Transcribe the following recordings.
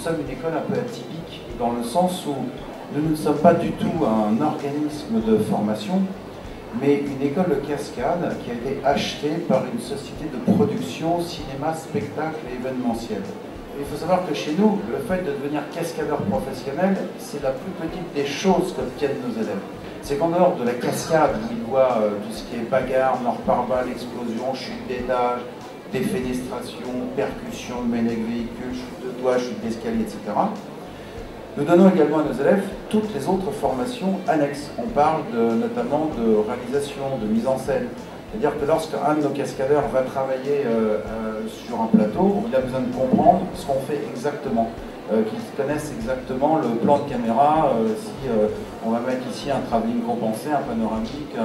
sommes une école un peu atypique, dans le sens où nous ne sommes pas du tout un organisme de formation, mais une école de cascade qui a été achetée par une société de production, cinéma, spectacle et événementiel. Il faut savoir que chez nous, le fait de devenir cascadeur professionnel, c'est la plus petite des choses qu'obtiennent nos élèves. C'est qu'en dehors de la cascade, où ils voient tout ce qui est bagarre, mort par balle, explosion, chute d'étage, défenestration, percussion, mène véhicule, chute de toit, chute d'escalier, etc. Nous donnons également à nos élèves toutes les autres formations annexes. On parle notamment de réalisation, de mise en scène. C'est-à-dire que lorsqu'un de nos cascadeurs va travailler sur un plateau, il a besoin de comprendre ce qu'on fait exactement, qu'ils connaissent exactement le plan de caméra, si on va mettre ici un travelling compensé, un panoramique,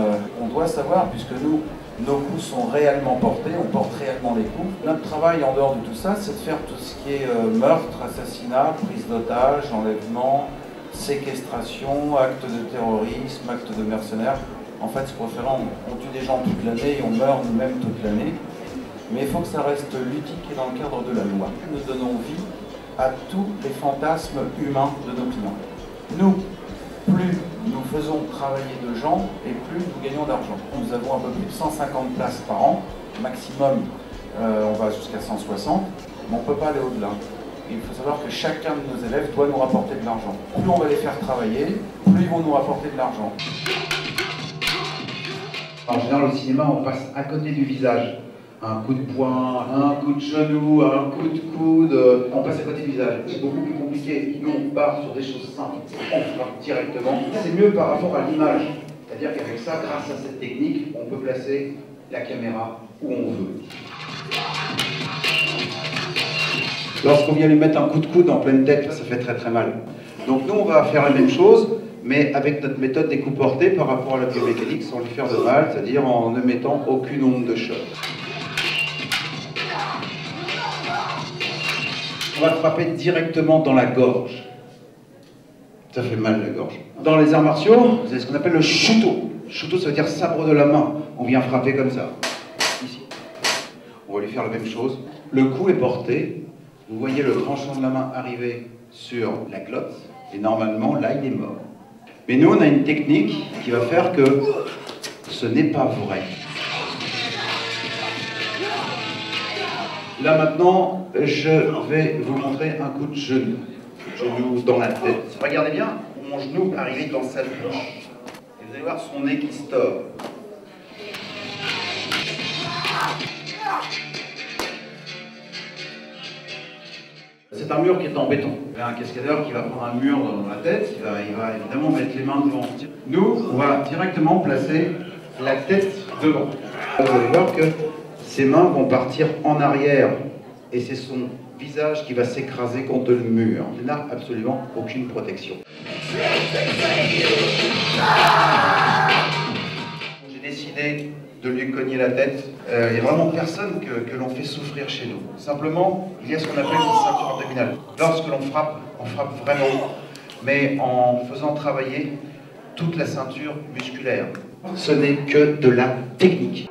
on doit savoir, puisque nous, nos coups sont réellement portés, on porte réellement les coups. Notre travail en dehors de tout ça, c'est de faire tout ce qui est meurtre, assassinat, prise d'otage, enlèvement, séquestration, acte de terrorisme, acte de mercenaires. En fait, ce qu'on fait, on tue des gens toute l'année et on meurt nous-mêmes toute l'année. Mais il faut que ça reste ludique et dans le cadre de la loi. Nous donnons vie à tous les fantasmes humains de nos clients. Nous, plus nous faisons travailler de gens et plus nous gagnons d'argent. Nous avons un peu plus de 150 places par an, maximum on va jusqu'à 160, mais on ne peut pas aller au-delà. Il faut savoir que chacun de nos élèves doit nous rapporter de l'argent. Plus on va les faire travailler, plus ils vont nous rapporter de l'argent. En général, au cinéma, on passe à côté du visage. Un coup de poing, un coup de genou, un coup de coude, on passe à côté du visage. C'est beaucoup plus compliqué. Nous, on part sur des choses simples. On frappe directement. C'est mieux par rapport à l'image. C'est-à-dire qu'avec ça, grâce à cette technique, on peut placer la caméra où on veut. Lorsqu'on vient lui mettre un coup de coude en pleine tête, ça fait très très mal. Donc nous, on va faire la même chose, mais avec notre méthode des coups portés par rapport à la biomécanique, sans lui faire de mal, c'est-à-dire en ne mettant aucune onde de choc. On va frapper directement dans la gorge. Ça fait mal la gorge. Dans les arts martiaux, c'est ce qu'on appelle le shuto. Shuto, ça veut dire sabre de la main. On vient frapper comme ça. Ici. On va lui faire la même chose. Le coup est porté. Vous voyez le tranchant de la main arriver sur la glotte. Et normalement, là, il est mort. Mais nous, on a une technique qui va faire que ce n'est pas vrai. Là maintenant, je vais vous montrer un coup de genou. Genou dans la tête. Regardez bien, mon genou arrive dans sa bouche. Et vous allez voir son nez qui se tord. C'est un mur qui est en béton. Il y a un cascadeur qui va prendre un mur dans la tête, il va évidemment mettre les mains devant. Nous, on va directement placer la tête devant. Vous allez voir que ses mains vont partir en arrière et c'est son visage qui va s'écraser contre le mur. Il n'a absolument aucune protection. J'ai décidé de lui cogner la tête. Il n'y a vraiment personne que l'on fait souffrir chez nous. Simplement, il y a ce qu'on appelle une ceinture abdominale. Lorsque l'on frappe, on frappe vraiment, mais en faisant travailler toute la ceinture musculaire. Ce n'est que de la technique.